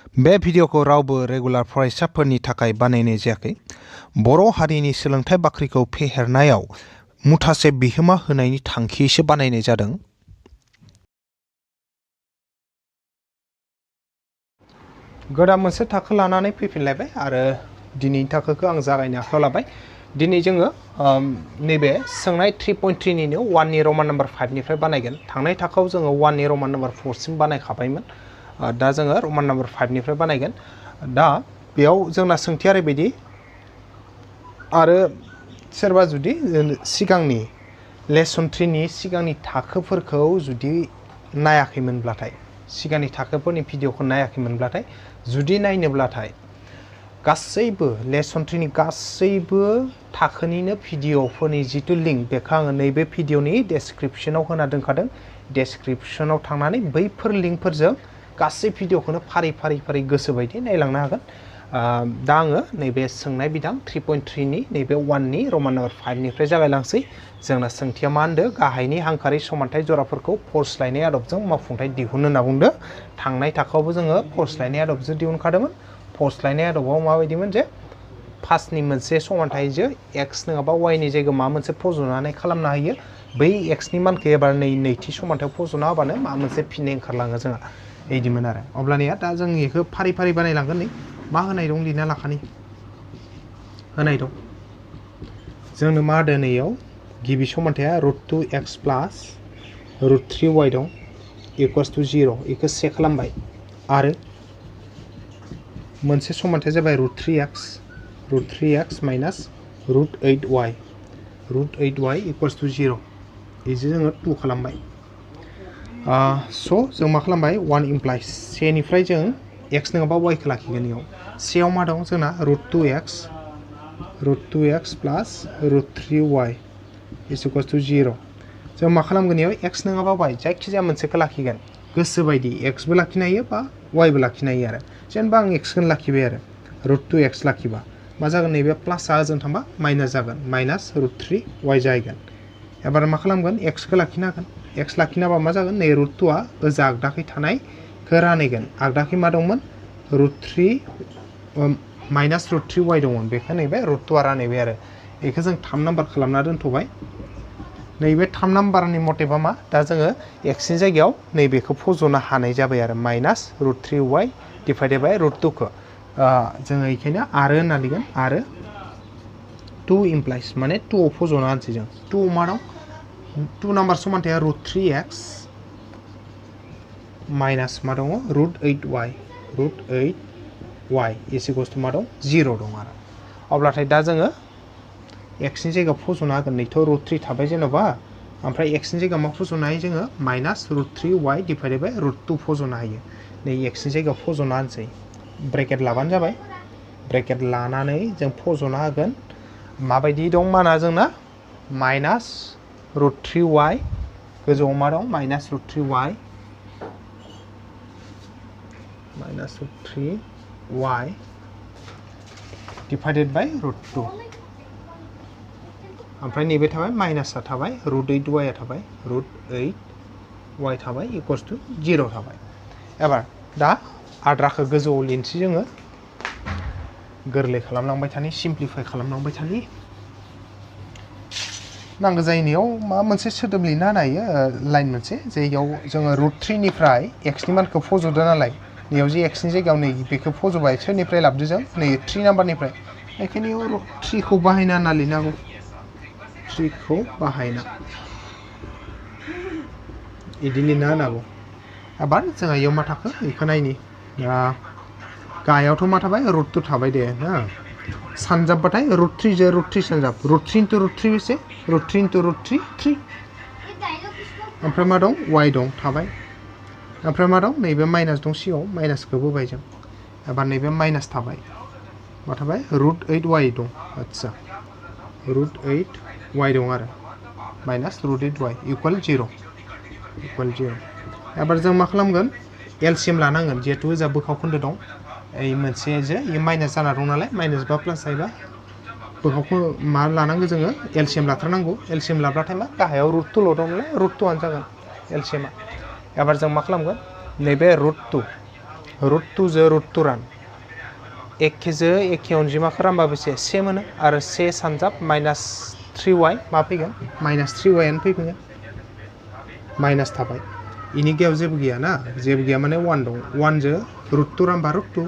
बे भिडिअखौ रावबो रेगुलार फरायसाफोरनि थाखाय बानायनाय जायाखै। बर' हारिनि सोलोंथाइ बाख्रिखौ फेहेरनायाव मुथासे बिहोमा होनायनि थांखियैसो बानायनाय जादों। गोदान मोनसे थाखो लानानै फैफिनलायबाय आरो दिनैनि थाखोखौ आं जागायनो आखायाव लाबाय। दिनै जोङो नैबे सोंनाय 3.3 निनो 1 नि रमान नाम्बार 5 निफ्राय बानायगोन। थांनाय थाखोआव जोङो 1 नि रमान नाम्बार 4 सिम बानायखाबायमोन। दा जोङो रमान नाम्बार 5 निफ्राय बानायगोन। दा बेयाव जोंना सोंथिया ओरैबायदि, आरो सोरबा जुदि सिगांनि लेसन 3 नि सिगांनि थाखोफोरखौ जुदि नायाखैमोनब्लाथाय, सिगांनि थाखोफोरनि भिडिअखौ नायाखैमोनब्लाथाय, जुदि नायनोब्लाथाय गासैबो लेसन 3 नि गासैबो थाखोनिनो भिडिअफोरनि जिथु लिंक बेखौ आङो नैबे भिडिअनि डेसक्रिपसनाव होना दोनखादों। डेसक्रिपसनाव थांनानै बैफोर लिंकफोरजों गासै भिडिअखौनो फारि फारि गोसो बायदि नायलांनो हागोन। दा आङो नैबे सोंनाय बिदां 3.3 नि नैबे 1 नि रमान नाम्बार 5 निफ्राय जागायलांसै। जोंना सोंथिया मा होनदों? गाहायनि हांखारि समानथाय जराफोरखौ फर्सलायनाय आदबजों मावफुंथाय दिहुन होनना बुंदों। थांनाय थाखोआवबो जोङो फर्सलायनाय आदबजों दिहुनखादोंमोन। फर्सलायनाय आदबाव माबायदिमोन जे फार्स्टनि मोनसे समानथायजों एक्स नङाबा वाइनि जायगायाव माबा मोनसे फज'नानै खालामनो हायो। बै एक्सनि मानखौ एबार नैथि समानथायाव फज'ना होबानो माबा मोनसे फिननाय ओंखारलाङो जोंहा। बिदिमोन आरो अब्लानिया दा जों बेखौ फारि फारि बानायलांगोन। नै मा होनाय दं लिरना लाखानि होनाय दं। जोंनो मा होदों नैयाव गिबि समानथाया √2x प्लास √3y दं इकुवेल्स टु 0। बेखौ से खालामबाय आरो मोनसे समानथाया जाबाय √3x minus √8y equals two 0। बेजों जोङो 2 खालामबाय। स' जों मा खालामबाय 1 इमप्लाइस सेनिफ्राय जों x नङाबा वाइखौ लाखिगोन। इयाव सेयाव मा दं जोंना √2x प्लास √3y इकुवेल्स टु 0। जों मा खालामगोन इयाव x नङाबा y जायखिजाया मोनसेखौ लाखिगोन। गोसो बायदि xबो लाखिनो हायो बा yबो लाखिनो हायो आरो जेनेबा आं x-खौनो लाखिबाय आरो √2x लाखिबा मा जागोन? नैबे प्लासआ ओजों थांबा माइनास जागोन, माइनास √3y जाहैगोन। एबार मा खालामगोन? x-खौ लाखिनो हागोन। x लाखिनाबा मा जागोन? नै √2आ ओजा आगदाखै थानायखौ रानहैगोन। आगदाखै मा दंमोन? माइनास √3y दंमोन। बेखौ नैबे √2आ रानहैबाय आरो बेखौ जों 3 नाम्बार खालामना दोनथ'बाय। नैबे 3 नाम्बारनि मथेबा मा? दा जोङो एक्सनि जायगायाव नैबेखौ फज'नो हानाय जाबाय आरो माइनास √3y डिभाइडेड बाय √2खौ जोङो बेखायनो आरो होनना लिरगोन। आरो 2 इमप्लाइस माने 2आव फज'ना होनसै जों। 2आव मा दं? 2 नाम्बार समानथाया √3x माइनास मा दङ? √8y इकुवेल्स टु मा दं? 0 दं आरो अब्लाथाय दा जोङो एक्सनि जायगायाव फज'नो हागोन। नैथ' √3 थाबाय जेन'बा, ओमफ्राय एक्सनि जायगायाव मा फज'नो हायो जोङो? माइनास √3y डिभाइडेड बाय √2 फज'नो हायो। नै एक्सनि जायगायाव फज'ना होनसै। ब्रेकेट लाबानो जाबाय। ब्रेकेट लानानै जों फज'ना होगोन। माबायदि दं माना जोंना? माइनास √3y गोजौआव मा दं? माइनास √3y डिभाइडेड बाय √2। ओमफ्राय नैबे थाबाय माइनासआ थाबाय, √8y थाबाय, √8y थाबाय इकुवेल्स टु 0 थाबाय। एबार दा आद्राखौ गोजौआव लिरनोसै जोङो। गोरलै खालामलांबाय थानि, सिम्प्लिफाइ खालामलांबाय थानि। नांगौ जायैयाव माबा मोनसे सोदोब लिरना होनो हायो, लाइन मोनसे जायगायाव जोङो √3 निफ्राय एक्सनि मानखौ फज'दो नालाय, नैयाव जे एक्सनि जायगायाव नै बेखौ फज'बाय। सोरनिफ्राय लाबोदो जों? नै 3 नाम्बारनिफ्राय। बेखायनो 3खौ बाहायना होनना लिरनो हागौ। 3खौ बाहायना बिदि लिरना होनो हागौ। एबार जोंहा इयाव मा थाखो बेखौ नायनि। गाहायावथ' मा थाबाय? √2 थाबाय दे ना। सानजाबबाथाय √3 जो √3 सानजाब। √3 × √3 बेसे? √3 × √3 3। ओमफ्राय मा दं? y दं थाबाय। ओमफ्राय मा दं? नैबे माइनास दं सिगाङाव, माइनासखौ बोबाय जों। एबार नैबे माइनास थाबाय। मा थाबाय? √8y दं। आदसा √8y दं आरो माइनास √8y इकुवेल 0। एबार जों मा खालामगोन? एलसिएम लानांगोन। जिहेतु ओजा बोखावखोन्दो दं, ओइ मोनसे जे माइनास जाना दं नालाय, माइनास बा प्लास जायोबा बोखावखो मा लानांगौ जोङो? एलसिएम लाथारनांगौ। एलसिएम लाब्लाथाय मा? गाहायाव √2ल' दं नालाय √2आनो जागोन एलसिएमा। एबार जों मा खालामगोन? नैबे √2 रुट 2 जो रुट 2 रान एखेजो एखे अनजिमाखौ रानबा बेसे से मोनो आरो से सानजाब माइनास 3y मा फैगोन माइनास 3y आनो फैगोन माइनास थाबाय इनि गेयाव जेबो गैया ना जेबो गैया माने 1 दं 1 जो रुट 2 रानबा रुट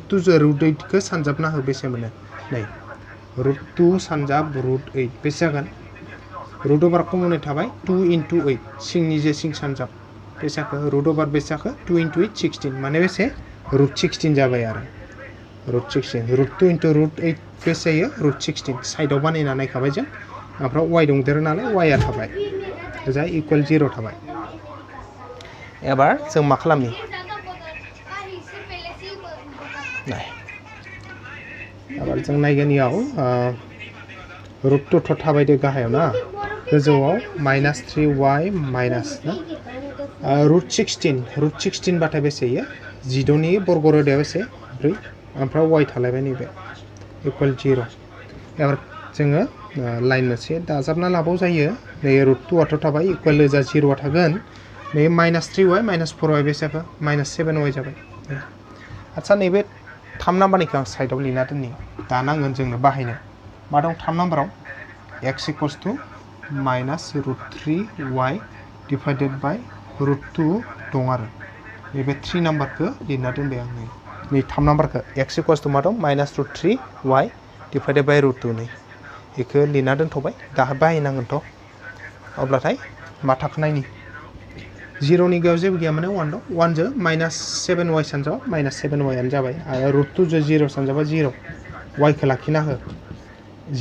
2 जो रुट 8 खौ सानजाबना हो बेसे मोनो नै रुट 2 सानजाब रुट 8 बेसे जागोन रुट ओभार कमन थाबाय 2 into 8 सिंनि जे सिं सानजाब बेसाखौ रुट ओभार बेसाखौ 2 into 8 16 माने बेसे रुट 16 जाबाय आरो रुट 16 रुट 2 into रुट 8 बेसे जायो रुट 16 साइडआव बानायना नायखाबाय जों ओमफ्राय y दंदेरो नालाय y आ थाबाय ओजा इकुवेल 0 थाबाय एबार जों मा खालामनि नाय एबार जों नायगोन इयाव रुट 2 थ' थाबाय दे गाहायाव ना गोजौआव माइनास 3y माइनास ना रुट 16 बाथाय बेसे इयो 16 नि बर्ग रोदाया बेसे 4 ओमफ्राय y थालायबाय नैबे इकुवेल 0 एबार जोङो लाइन मोनसे दाजाबना लाबाव जायो नै रुट 2 आथ' थाबाय इकुवेल जा 0 आ थागोन नै minus 3y minus 4y बेसेखौ minus 7y जाबाय आच्छा नैबे 3 नाम्बारनिखौ आं साइडआव लिरना दोननि दा नांगोन जोंनो बाहायनो मा दं 3 नाम्बाराव x equals to minus root 3y divided by root 2 दं आरो नैबे 3 नाम्बारखौ लिरना दोनबाय आं नै 3 नाम्बारखौ x इक्वल्स टु मा दं minus root 3y divided by root 2 नै बेखौ लिरना दोनथ'बाय दा बाहायनांगोनथ' अब्लाथाय मा थाखोनायनि 0 नि गेयाव जेबो गैया माने 1 दं 1 जो माइनास 7y सानजाबा माइनास 7y आनो जाबाय आरो रुट 2 जो 0 सानजाबा 0 y खौ लाखिना हो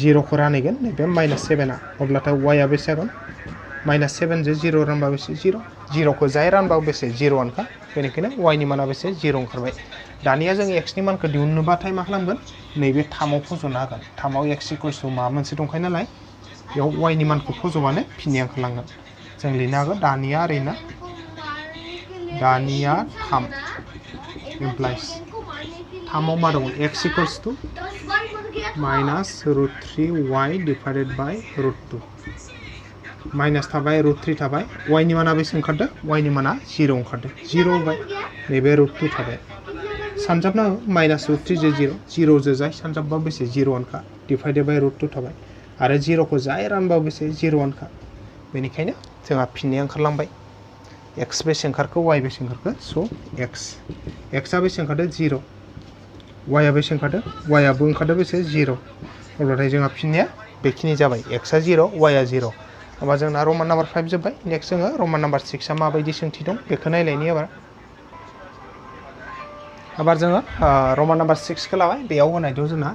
0 खौ रानहैगोन नैबे माइनास 7 आ अब्लाथाय y आ बेसे जागोन माइनास 7 जो 0 रानबा बेसे 0 खौ जाय रानबा बेसे 0 आनोखा बेनिखायनो y नि माना बेसे 0 ओंखारबाय दानिया जों x नि मानखौ दिहुननोबाथाय मा खालामगोन नैबे 3 आव फज'ना होगोन 3 आव x इक्वल्स टु मा मोनसे दंखायो नालाय बेयाव y नि मानखौ फज'बानो फिननाया ओंखारलांगोन जों लिरनो हागोन दानिया ओरैनो दानिया 3 इमप्लाइज 3 आव मा दं x equals to minus root 3y divided by root 2 minus थाबाय रुट 3 थाबाय y नि माना बेसे ओंखारदों y नि माना 0 ओंखारदों 0 होबाय नैबे रुट 2 थाबाय सानजाबना माइनास रुट 3 जो 0 जो जाय सानजाबबा बेसे 0 आनोखा डिवाइडेड बाय रुट 2 थाबाय आरो 0 खौ जाय रानबा बेसे 0 आनोखा बेनिखायनो जोंहा फिननाया ओंखारलांबाय x बेसे ओंखारखो y बेसे ओंखारखो स' x आ बेसे ओंखारदों 0 y आ बेसे ओंखारदों y आबो ओंखारदों बेसे 0 अब्लाथाय जोंहा फिननाया बेखिनि जाबाय x आ 0 y आ 0 होमबा जोंना रमान नाम्बार 5 जोब्बाय नेक्स्ट जोङो रमान नाम्बार 6 आ माबायदि सोंथि दं बेखौ नायलायनि एबार जोङो रमान नाम्बार 6 खौ लाबाय बेयाव होनाय दं जोंना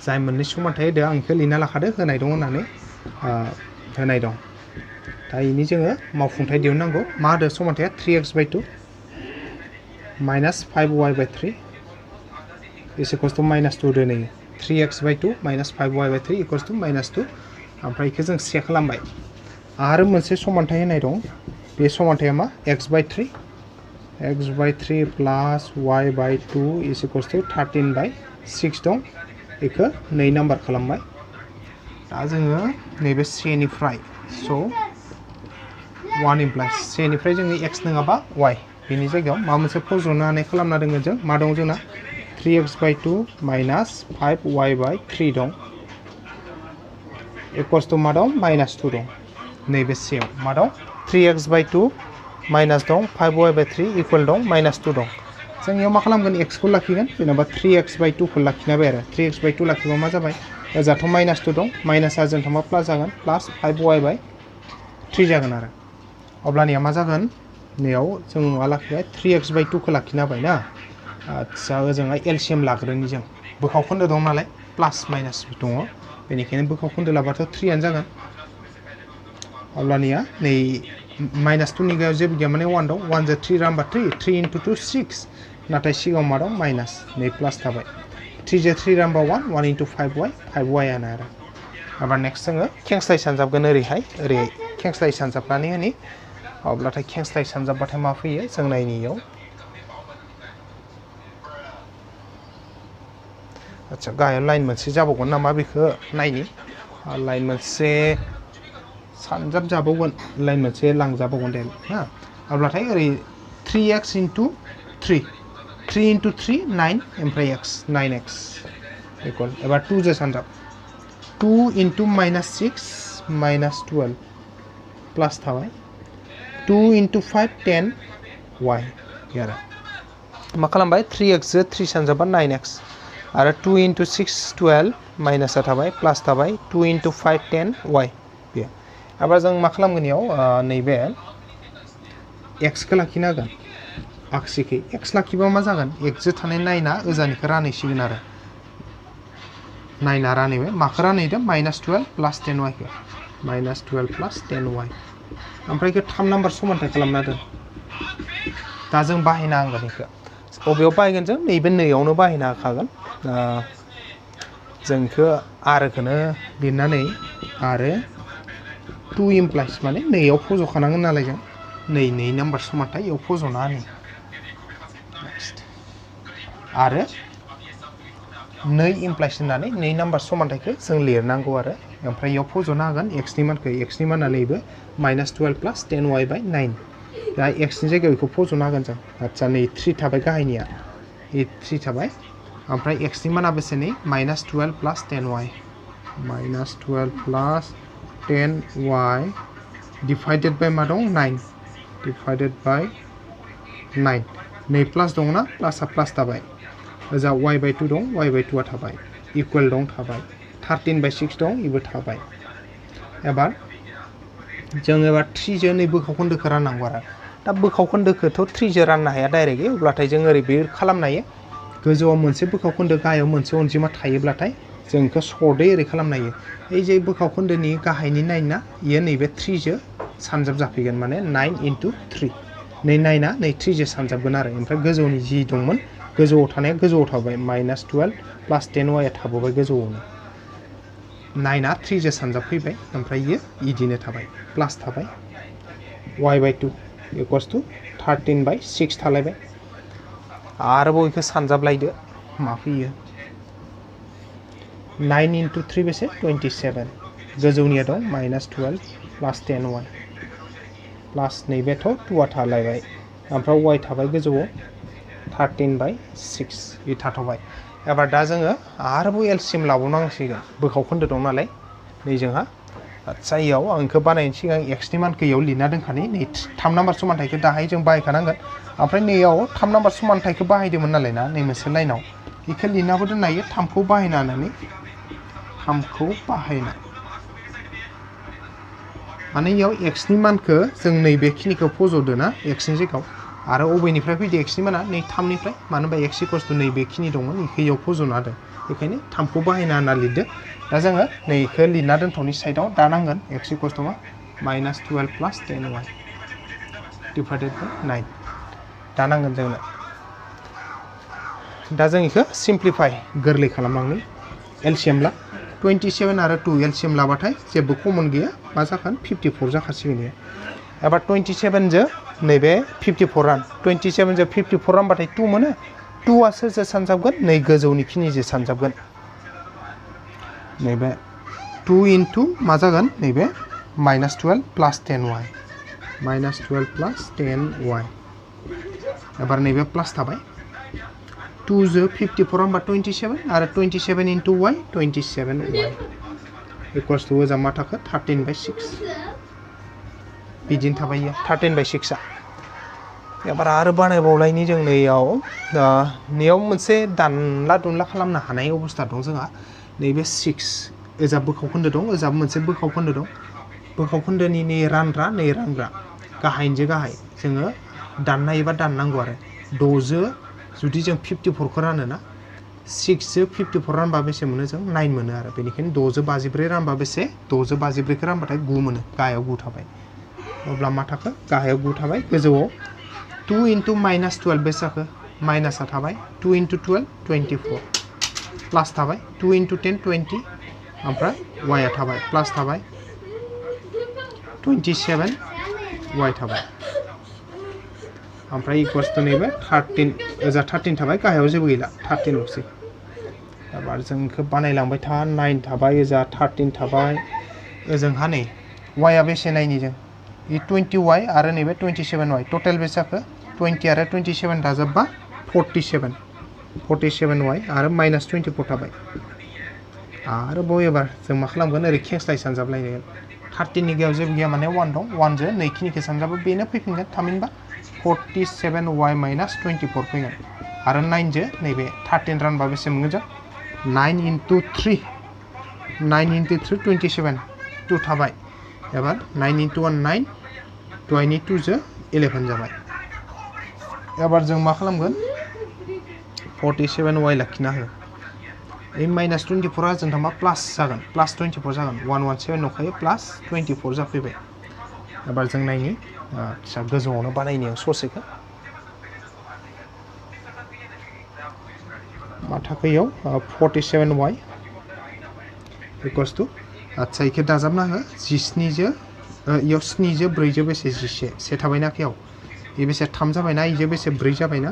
जाय मोननै समानथाय होदों आं बेखौ लिरना लाखादों होनाय दं होननानै होनाय दं दा इनि जोङो मावफुंथाय दिहुननांगौ मा होदों समानथाया 3x/2 minus 5y/3 is equals to minus 2 होदों नै 3x/2 minus 5y/3 equals to minus 2 ओमफ्राय बेखौ जों से खालामबाय आरो मोनसे समानथाय होनाय दं बे समानथाया मा x/3 प्लास y/2 इज इक्वल्स टु 13/6 दं बेखौ 2 नाम्बार खालामबाय दा जोङो नैबे सेनिफ्राय स' 1 इमप्लाइज सेनिफ्राय जोङो x नङाबा y बेनि जायगायाव माबा मोनसे फज'नानै खालामना दोङो जों मा दं जोंना 3x/2 माइनास 5y/3 दं इक्वल्स टु मा दं माइनास 2 दं नैबे सेयाव मा दं 3x/2 माइनास दं 5y/3 इक्वल दं माइनास 2 दं जों इयाव मा खालामगोन x खौ लाखिगोन जेनेबा 3x/2 खौ लाखिनाबाय आरो 3x/2 लाखिबा मा जाबाय ओजाथ' माइनास 2 दं माइनासआ जों थांबा प्लास जागोन प्लास 5y/3 जागोन आरो अब्लानिया मा जागोन नैयाव जों मा लाखिबाय 3x/2 खौ लाखिना होबाय ना आच्छा ओजोंहाय एलसिएम लाग्रोनि जों बोखाव खोन्दो दं नालाय प्लास माइनास दङ बेनिखायनो बोखाव खोन्दो लाबाथ' 3 आनो जागोन अब्लानिया नै माइनास 2 नि गायाव जेबो गैया माने 1 दं 1 जो 3 रानबा 3 into 2 6 नाथाय सिगाङाव मा दं माइनास नै प्लास थाबाय 3 जो 3 रानबा 1 into 5y आनो आरो एबार नेक्स्ट जोङो खेंस्लाय सानजाबगोन ओरैहाय ओरै खेंस्लाय सानजाबनानै होनि अब्लाथाय खेंस्लाय सानजाबबाथाय मा फैयो जों नायनियाव आच्छा गाहायाव लाइन मोनसे जाबावगोन नामा बेखौ नायनि लाइन मोनसे सानजाब जाबावगोन लाइन मोनसे लांजाबावगोन दे ना अब्लाथाय ओरै 3x into 3 3 into 3 9 ओमफ्राय x 9x इक्वल एबार 2 जो सानजाब 2 into minus 6 minus 12 प्लस थाबाय 2 into 5 10 y आरो मा खालामबाय 3x जो 3 सानजाबा 9x आरो 2 into 6 12 माइनास थाबाय प्लास थाबाय 2 into 5 10 y बे एबार जों मा खालामगोन याव नैबे x खौ लाखिनो हागोन आगसिखै x लाखिबा मा जागोन x जो थानाय 9 आ ओजानिखौ रानहैसिगोन आरो 9 आ रानहैबाय माखौ रानहैदों -12 plus 10y खौ -12 plus 10y ओमफ्राय इखौ 3 नाम्बार समानथाय खालामना दोन दा जों बाहायनो हागोन इखौ बबेयाव बाहायगोन जों नैबे नैयावनो बाहायनो हाखागोन जों इखौ आरोखौनो लिरनानै आरो 2 इमप्लाइज माने नैयाव फज'खानांगोन नालाय जों नै नाम्बार समानथाय इयाव फज'ना होनि आरो 2 इमप्लाइज होननानै 2 नाम्बार समानथायखौ जों लिरनांगौ आरो ओमफ्राय इयाव फज'नो हागोन x नि मानखौ x नि माना नैबे -12 plus 10y by 9 दा x नि जायगायाव इखौ फज'नो हागोन जों आच्छा नै 3 थाबाय गाहायनिया 3 थाबाय ओमफ्राय x नि माना बेसे नै -12 plus 10y -12 plus 10y divided by मा दं 9 divided by 9 नै प्लास दं ना प्लासआ प्लास थाबाय ओजा y by 2 दं y by 2 आ थाबाय इक्वल दं थाबाय 13 by 6 दं इबो थाबाय एबार जों एबार 3 जो नै बोखावखोन्दोखौ राननांगौ आरो दा बोखावखोन्दोखौथ' 3 जो राननो हाया डाइरेक्टलि अब्लाथाय जों ओरै बे खालामनो हायो गोजौआव मोनसे बोखावखोन्दो गाहायाव मोनसे अनजिमा थायोब्लाथाय जों इखौ सर्टै ओरै खालामनो हायो ओइ जे बोखावखोन्दोनि गाहायनि 9 ना इयो नैबे 3 जो सानजाब जाफैगोन माने 9 into 3 नै 9 आ नै 3 जो सानजाबगोन आरो ओमफ्राय गोजौनि जि दंमोन गोजौआव थानाया गोजौआव थाबाय -12 plus 10y आ थाबोबाय गोजौआवनो 9 आ 3 जो सानजाब फैबाय ओमफ्राय इयो इदिनो थाबाय प्लास थाबाय y by 2 equals to 13 by 6 थालायबाय आरोबाव इखौ सानजाबलायदो मा फैयो 9 into 3 बेसे 27 गोजौनिया दं -12 plus 10y प्लास नैबेथ' 2 आ थालायबाय ओमफ्राय y थाबाय गोजौआव 13 by 6 बे थाथ'बाय एबार दा जोङो आरोबाव एलसिएम लाबावनांसिगोन बोखावखोन्दो दं नालाय नै जोंहा आच्छा इयाव आं इखौ बानायनो सिगां x नि मानखौ इयाव लिरना दोनखानि नै 3 नाम्बार समानथायखौ दाहाय जों बाहायखानांगोन ओमफ्राय नैयाव 3 नाम्बार समानथायखौ बाहायदोंमोन नालाय ना नै मोनसे लाइनाव इखौ लिरनाबो दोननो हायो 3 खौ बाहायनानै 3 खौ बाहायना माने इयाव x नि मानखौ जों नैबेखिनिखौ फज'दो ना x नि जायगायाव आरो अबेनिफ्राय फैदो x नि माना नै 3 निफ्राय मानो होनबा x इक्वल्स टु नैबेखिनि दंमोन इखौ इयाव फज'ना होदो बेखायनो 3 खौ बाहायना होनना लिरदो दा जोङो नै इखौ लिरना दोनथ'नि साइडआव दा नांगोन x इक्वल्स टु मा -12 plus 10y divided by 9 दा नांगोन जोंनो दा जों इखौ सिम्प्लिफाइ गोरलै खालामलांनि एलसिएम ला 27 आरो 2 एलसिएम लाबाथाय जेबो कमन गैया मा जागोन 54 जाखासिगोन इयो एबार 27 जो नैबे 54 रान 27 जो 54 रानबाथाय 2 मोनो 2 आ सोरजों सानजाबगोन नै गोजौनि खिनिजों सानजाबगोन नैबे 2 into मा जागोन नैबे -12 plus 10y -12 plus 10y एबार नैबे प्लास थाबाय 2 जो 54 रानबा 27 आरो 27 into y 27y equals two ओजा मा थाखो 13 by 6 बिदिनो थाबाय 13 by 6 आ एबार आरो बानायबावलायनि जों नैयाव मोनसे दानला दुनला खालामनो हानाय अबस्था दं जोंहा नैबे 6 ओजा बोखावखोन्दो दं ओजा मोनसे बोखावखोन्दो दं बोखावखोन्दोनि नै रानग्रा गाहायनिजों गाहाय जोङो दाननाय एबा दाननांगौ आरो 6 जो जुदि जों 54 खौ रानो ना 6 जो 54 रानबा बेसे मोनो जों 9 मोनो आरो बेनिखायनो 6 जो 54 रानबा बेसे 6 जो 54 खौ रानबाथाय 9 मोनो गाहायाव 9 थाबाय अब्ला मा थाखो गाहायाव 9 थाबाय गोजौआव 2 into -12 बेसे जाखो माइनासआ थाबाय 2 into 12 24 प्लास थाबाय 2 into 10 20 ओमफ्राय y आ थाबाय प्लास थाबाय 27 y थाबाय ओमफ्राय इक्वल्स टु नैबे 13 ओजा 13 थाबाय गाहायाव जेबो गैला 13 ल'सै एबार जों इखौ बानायलांबाय था 9 थाबाय ओजा 13 थाबाय ओजोंहा नै y आ बेसे नायनि जों 20y आरो नैबे 27y टटेल बेसे जाखो 20 आरो 27 दाजाबबा 47y आरो माइनास 24 थाबाय आरो बाव एबार जों मा खालामगोन ओरै खेंस्लाय सानजाबलायगोन 13 नि गेजेराव जेबो गैया माने 1 दं 1 जो नैखिनिखौ सानजाबो बेनो फैफिनगोन थामहिनबा 47y माइनास 24 फैगोन आरो 9 जो नैबे 13 रानबा बेसे मोनगोन जों 9 into 3 9 into 3 27 2 थाबाय एबार 9 into 1 9 22 जो 11 जाबाय एबार जों मा खालामगोन 47y लाखिना हो ए माइनास 24 जों थांबा प्लास जागोन प्लास 24 जागोन 117 नखायो प्लास 24 जाफैबाय एबार जों नायनि फिसा गोजौआवनो बानायनायाव ससेखौ मा थाखोयाव 47y इक्वल्स टु आच्छा इखौ दाजाबना हो 17 जो इयाव 7 जो 4 जो बेसे 11 से थाबायना आखायाव इ बेसे 3 जाबायना इजो बेसे 4 जाबायना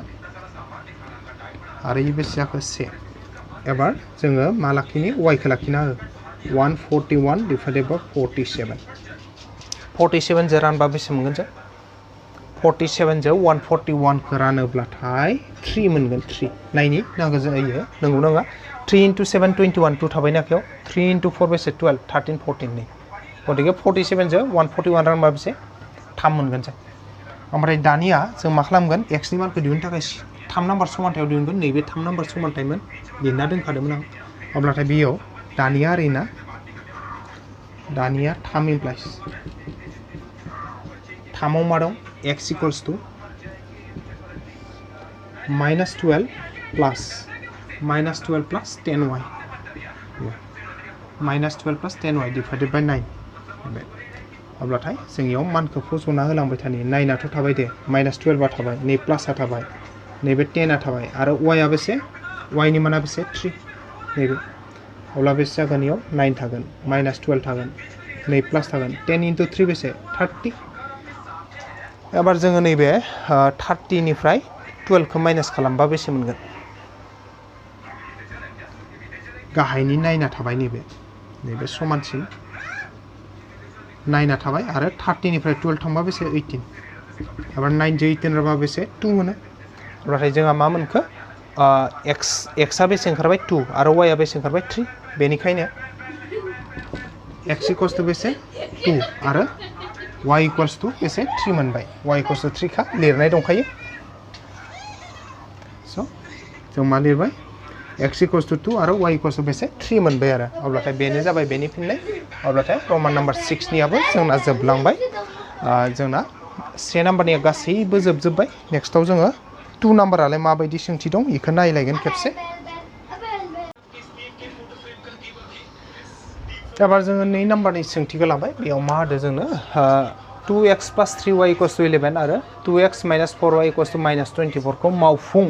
आरो इ बेसे जाखो 1 एबार जोङो मा लाखिनि y खौ लाखिना हो 141 डिवाइडेड बाय 47 जो रानबा बेसे मोनगोन जों 47 जो 141 खौ रानोब्लाथाय 3 मोनगोन 3 नायनि नांगौ जायो नंगौ नङा 3 into 7 21 2 थाबायना आखायाव 3 into 4 बेसे 12 13 14 नि गतिके 47 जो 141 रानबा बेसे 3 मोनगोन जों ओमफ्राय दानिया जों मा खालामगोन x नि मानखौ दिहुननो थाखाय 3 नाम्बार समानथायाव दिहुनगोन नैबे 3 नाम्बार समानथायमोन लिरना दोनखादोंमोन आं अब्लाथाय बेयाव दानिया ओरैना दानिया 3 इमप्लाइज 3 आव मा दं x equals to minus 12 plus 10y minus 12 plus 10y divided by 9 अब्लाथाय जों इयाव मानखौ फज'ना होलांबाय थानि 9 आथ' थाबाय दे माइनास 12 आ थाबाय नै प्लासआ थाबाय नैबे 10 आ थाबाय आरो y आ बेसे y नि माना बेसे 3 नैबे अब्ला बेसे जागोन इयाव 9 थागोन माइनास 12 थागोन नै प्लास थागोन 10 into 3 बेसे 30 एबार जोङो नैबे 30 निफ्राय 12 खौ माइनास खालामबा बेसे मोनगोन गाहायनि 9 आ थाबाय नैबे समानसिन 9 आ थाबाय आरो 30 निफ्राय 12 थांबा बेसे 18 एबार 9 जो 18 राबा बेसे 2 मोनो अब्लाथाय जोंहा मा मोनखो x आ बेसे ओंखारबाय 2 आरो y आ बेसे ओंखारबाय 3 बेनिखायनो x इक्वल्स टु बेसे 2 आरो y इक्वल्स टु बेसे 3 मोनबाय y इक्वल्स टु 3 खा लिरनाय दंखायो स' जों मा लिरबाय x इक्वल्स टु 2 आरो y इक्वल्स टु बेसे 3 मोनबाय आरो अब्लाथाय बेनो जाबाय बेनि फिननाय अब्लाथाय रमान नाम्बार 6 नियाबो जोंना जोबलांबाय जोंना 3 नाम्बारनिया गासैबो जोबजोब्बाय नेक्स्टआव जोङो 2 नाम्बारालाय माबायदि सोंथि दं बेखौ नायलायगोन खेबसे एबार जोङो 2 नाम्बारनि सोंथिखौ लाबाय बेयाव मा होदो जोंनो 2x plus 3y equals to 11 आरो 2x minus 4y equals to minus 24 खौ मावफुं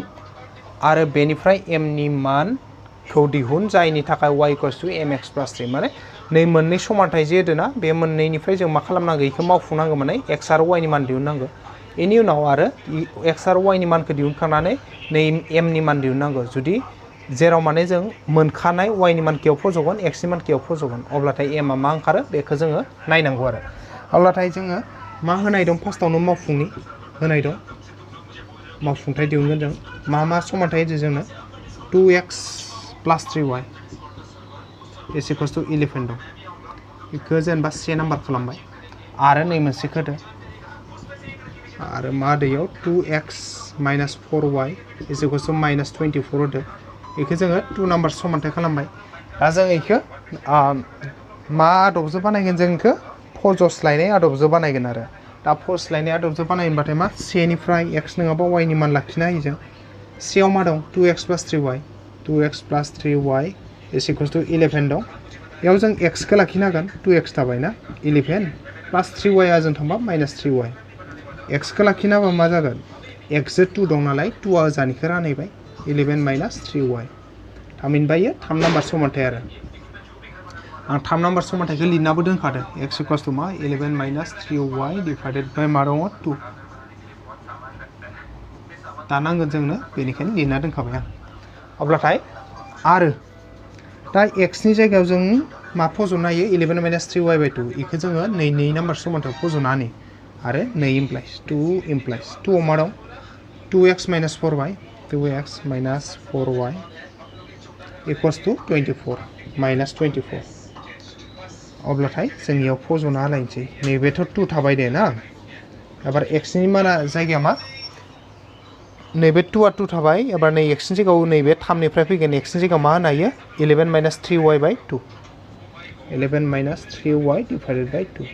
आरो बेनिफ्राय m नि मानखौ दिहुन जायनि थाखाय y equals to mx plus 3 माने नै मोननै समानथाय जे होदोना बे मोननैनिफ्राय जों मा खालामनांगौ बेखौ मावफुंनांगौ माने x आरो y नि मान दिहुननांगौ बेनि उनाव आरो x आरो y नि मानखौ दिहुनखांनानै नै m नि मान दिहुननांगौ जुदि जेराव माने जों मोनखानाय y नि मानखौ फज'गोन x नि मानखौ फज'गोन अब्लाथाय m आ मा ओंखारो बेखौ जोङो नायनांगौ आरो अब्लाथाय जोङो मा होनाय दं फार्स्टआवनो मावफुंनि होनाय दं मावफुंथाय दिहुनगोन जों मा समानथाय होदो जोंनो 2x plus 3y is equals to 11 दं बेखौ जेनेबा 3 नाम्बार खालामबाय आरो नै मोनसेखौ होदो आरो मा दैयाव 2x minus 4y is equals to minus 24 होदो बेखौ जोङो 2 नाम्बार समानथाय खालामबाय दा जों बेखौ मा आदबजों बानायगोन जों बेखौ फज'स्लायनाय आदबजों बानायगोन आरो दा फज'स्लायनाय आदबजों बानायनोबाथाय मा 1 निफ्राय x नङाबा y नि मान लाखिनो हायो जों 1 आव मा दं 2x plus 3y 2x plus 3y is equals to 11 दं बेयाव जों x खौ लाखिनो हागोन 2x थाबाय ना 11 plus 3y आ जों थांबा minus 3y x खौ लाखिनो हाबा मा जागोन x जो 2 दं नालाय 2 आ जानिखौ रानहैबाय 11 minus 3y थामहिनबा इयो 3 नाम्बार समानथाय आरो आं 3 नाम्बार समानथायखौ लिरनाबो दोनखादों x इक्वल्स टु मा 11 minus 3y डिवाइडेड बाय मा दङ 2 दा नांगोन जोंनो बेनिखायनो लिरना दोनखाबाय आं अब्लाथाय आरो दा x नि जायगायाव जों मा फज'नो हायो 11 minus 3y by 2 बेखौ जोङो 2 नाम्बार समानथायाव फज'नो हायो आरो 2 इमप्लाइज 2 आव मा दं 2x minus 4y 2x minus 4y equals to 24 minus 24 अब्लाथाय जोंनियाव फज'ना लायनोसै नैबेथ' 2 थाबाय दे ना एबार x नि माना जायगाया मा नैबे 2 आ 2 थाबाय एबार नै x नि जायगायाव नैबे 3 निफ्राय फैगोन x नि जायगायाव मा होनो हायो 11 minus 3y by 2 11 minus 3y divided by 2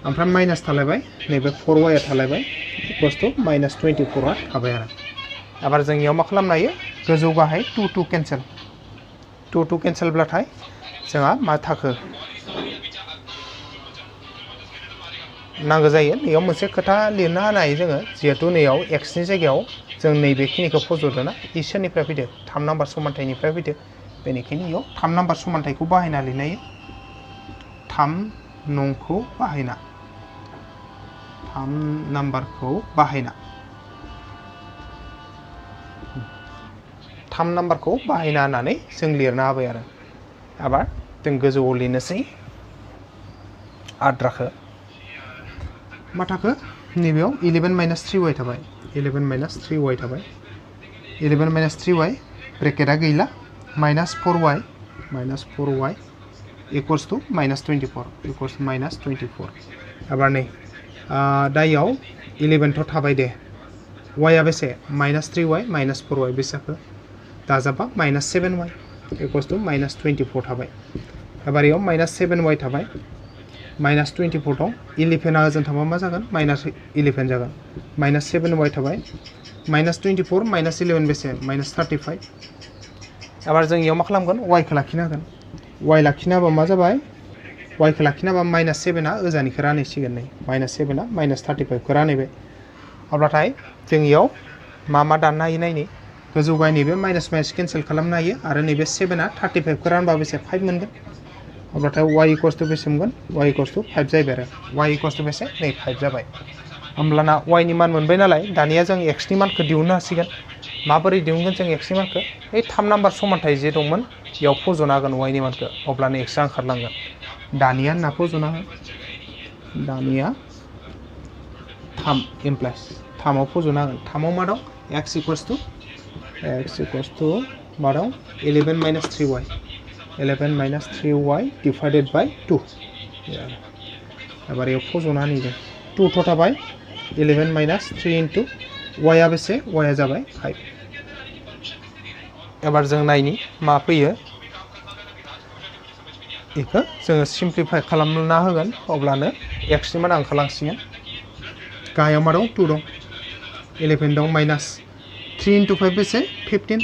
ओमफ्राय माइनास थालायबाय नैबे 4y आ थालायबाय इक्वल्स टू माइनास 24 आ थाबाय आरो एबार जोंनियाव मा खालामनो हायो गोजौ गाहाय 2 2 केन्सेल 2 2 केन्सेलब्लाथाय जोंहा मा थाखो नांगौ जायो नैयाव मोनसे खोथा लिरनो हानो हायो जोङो जिहेतु नैयाव x नि जायगायाव जों नैबेखिनिखौ फज'दों ना इसोरनिफ्राय फैदो 3 नाम्बार समानथायनिफ्राय फैदो बेनिखायनो इयाव 3 नाम्बार समानथायखौ बाहायना लिरनो हायो 3 नंखौ बाहायना 3 नाम्बारखौ बाहायना 3 नाम्बारखौ बाहायना होननानै जों लिरनो हाबाय आरो एबार जों गोजौआव लिरनोसै आद्राखौ मा थाखो नैबेयाव 11 minus 3y थाबाय 11 minus 3y थाबाय 11 minus 3y ब्रेकेटआ गैला minus 4y equals to minus 24 equals to minus 24 एबार नै दायाव 11 थ' थाबाय दे y आ बेसे minus 3y minus 4y बेसेखौ दाजाबा minus 7y equals to minus 24 थाबाय एबार इयाव minus 7y थाबाय minus 24 दं 11 आ ओजों थाबा मा जागोन minus 11 जागोन minus 7y थाबाय minus 24 minus 11 बेसे minus 35 एबार जों इयाव मा खालामगोन y खौ लाखिनो हागोन y लाखिनो हाबा मा जाबाय y खौ लाखिनो हाबा minus 7 आ ओजानिखौ रानहैसिगोन नै minus 7 आ minus 35 खौ रानहैबाय अब्लाथाय जों इयाव मा दाननो हायो नायनि गोजौ गाहाय नैबे माइनास माइनास केन्सेल खालामनो हायो आरो नैबे 7 आ 35 खौ रानबा बेसे 5 मोनगोन अब्लाथाय y इक्वल्स टू बेसे मोनगोन y इक्वल्स टू 5 जाबाय आरो y इक्वल्स टू बेसे नै 5 जाबाय होमब्लाना y नि मान मोनबाय नालाय दानिया जों x नि मानखौ दिहुननो हासिगोन माबोरै दिहुनगोन जों x नि मानखौ बे 3 नाम्बार समानथाय जे दंमोन बेयाव फज'नो हागोन y नि मानखौ अब्लानो x आ ओंखारलांगोन दानिया होनना फज'नो हागोन दानिया 3 इमप्लाइस 3 आव फज'नो हागोन 3 आव मा दं x इक्वल्स टू मा दं 11 minus 3y 11 minus 3y divided by 2 एबार इयाव फज'ना होनि 2 थ' थाबाय 11 minus 3 into y आ बेसे y आ जाबाय 5 एबार जों नायनि मा फैयो इखौ जोङो सिम्प्लिफाइ खालामना होगोन अब्लानो x नि माना ओंखारलांसिगोन गाहायाव मा दं 2 दं 11 दं माइनास 3 into 5 बेसे 15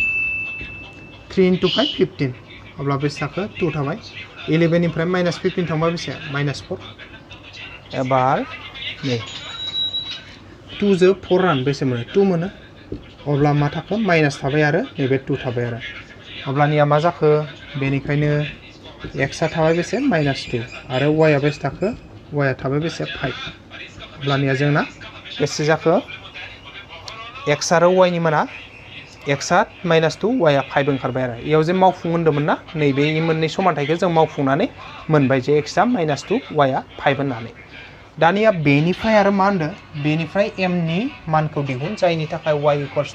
3 into 5 15 अब्ला बेसेखौ 2 थाबाय 11 निफ्राय माइनास 15 थांबा बेसे माइनास 4 एबार नै 2 जो 4 रान बेसे मोनो 2 मोनो अब्ला मा थाखो माइनास थाबाय आरो नैबे 2 थाबाय आरो अब्लानिया मा जाखो बेनिखायनो x आ थाबाय बेसे माइनास 2 आरो y आ बेसे थाखो y आ थाबाय बेसे 5 अब्लानिया जोंना बेसे जाखो x आरो y नि माना x आ माइनास 2 y आ 5 ओंखारबाय आरो इयाव जे मावफुं होन्दोंमोन ना नैबे मोननै समानथायखौ जों मावफुंनानै मोनबाय जे x आ माइनास 2 y आ 5 होननानै दानिया बेनिफ्राय आरो मा होनदों बेनिफ्राय m नि मानखौ दिहुन जायनि थाखाय y equals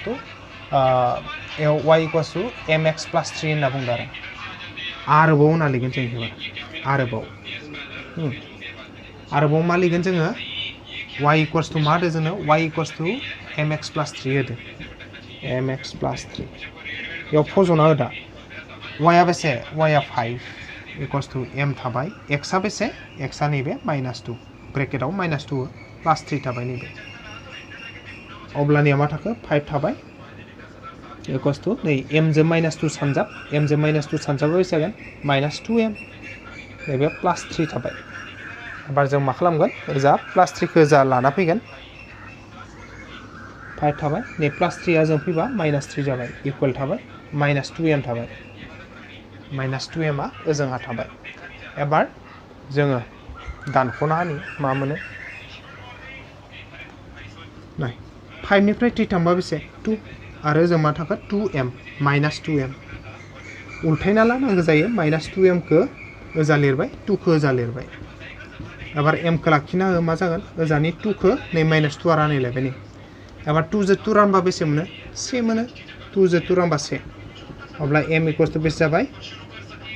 to mx plus 3 होनना बुंदों आरोबाव होनना लिरगोन जों बेखौ आरोबाव मा लिरगोन जोङो y इक्वल्स टू मा होदो जोङो y equals to mx plus 3 होदो mx plus 3 याव फज'ना होदा y आ बेसे y आ 5 इक्वल्स टू m थाबाय x आ बेसे x आ नैबे माइनास 2 ब्रेकेटाव माइनास 2 प्लस 3 थाबाय नैबे अब्लानिया मा थाखो 5 थाबाय इक्वल्स टू नै m जो माइनास 2 सानजाब m जो माइनास 2 सानजाबा बेसे जागोन माइनास 2m नैबे प्लस 3 थाबाय एबार जों मा खालामगोन ओजा प्लस 3 खौ जा लाना फैगोन 5 थाबाय नै प्लस 3 आ जों फैबा माइनास 3 जाबाय इक्वल थाबाय माइनास 2m थाबाय माइनास 2m आ ओजोंहा थाबाय एबार जोङो दानख'ना होनि मा मोनो नाय 5 निफ्राय 3 थांबा बेसे 2 आरो जों मा थाखो 2m माइनास 2m उल्थायना लानांगौ जायो माइनास 2m खौ ओजा लिरबाय 2 खौ ओजा लिरबाय एबार m खौ लाखिना हो मा जागोन ओजानि 2 खौ नै माइनास 2 आ रानहैलायबाय नै एबार 2 जो 2 रानबा बेसे मोनो से मोनो 2 जो 2 रांबा से अब्ला m इक्वल्स टू बेसे जाबाय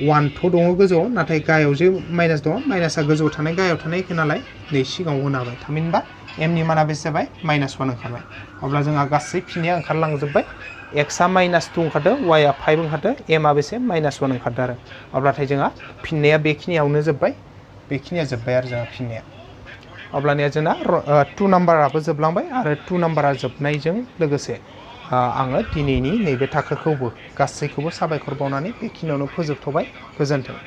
1 थ' दङ गोजौआव नाथाय गाहायाव जे माइनास दङ माइनासा गोजौआव थानाय गाहायाव थानाय नालाय नै सिगाङाव होनो हाबाय थामहिनबा m नि माना बेसे जाबाय -1 ओंखारबाय अब्ला जोंहा गासै फिननाया ओंखारलांजोबबाय x आ -2 ओंखारदो y आ 5 ओंखारदो m आ बेसे -1 ओंखारदो आरो अब्लाथाय जोंहा फिननाया बेखिनियावनो जोबबाय बेखिनिया जोबबाय आरो जोंहा फिननाया अब्लानिया जोंना 2 नाम्बाराबो जोबलांबाय आरो 2 नाम्बारा जोबनायजों लोगोसे आङो दिनैनि नैबे थाखोखौबो गासैखौबो साबायखर बावनानै बेखिनियावनो फोजोबथ'बाय गोजोन्थों।